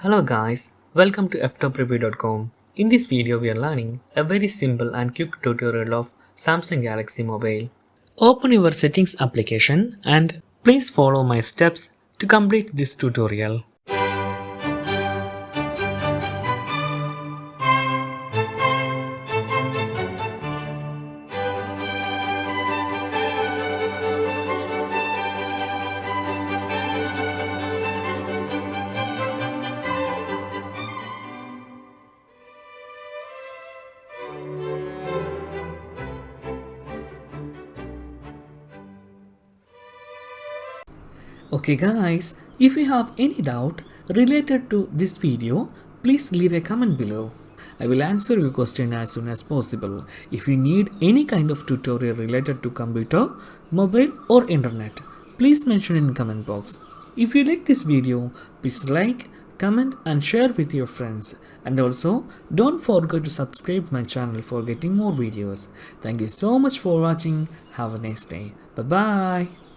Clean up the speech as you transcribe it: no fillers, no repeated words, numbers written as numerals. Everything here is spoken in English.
Hello guys, welcome to Ftopreview.com. In this video we are learning a very simple and quick tutorial of Samsung Galaxy Mobile. Open your settings application and please follow my steps to complete this tutorial. Okay guys, if you have any doubt related to this video, please leave a comment below. I will answer your question as soon as possible. If you need any kind of tutorial related to computer, mobile or internet, please mention in comment box. If you like this video, please like, comment and share with your friends. And also, don't forget to subscribe my channel for getting more videos. Thank you so much for watching. Have a nice day. Bye bye.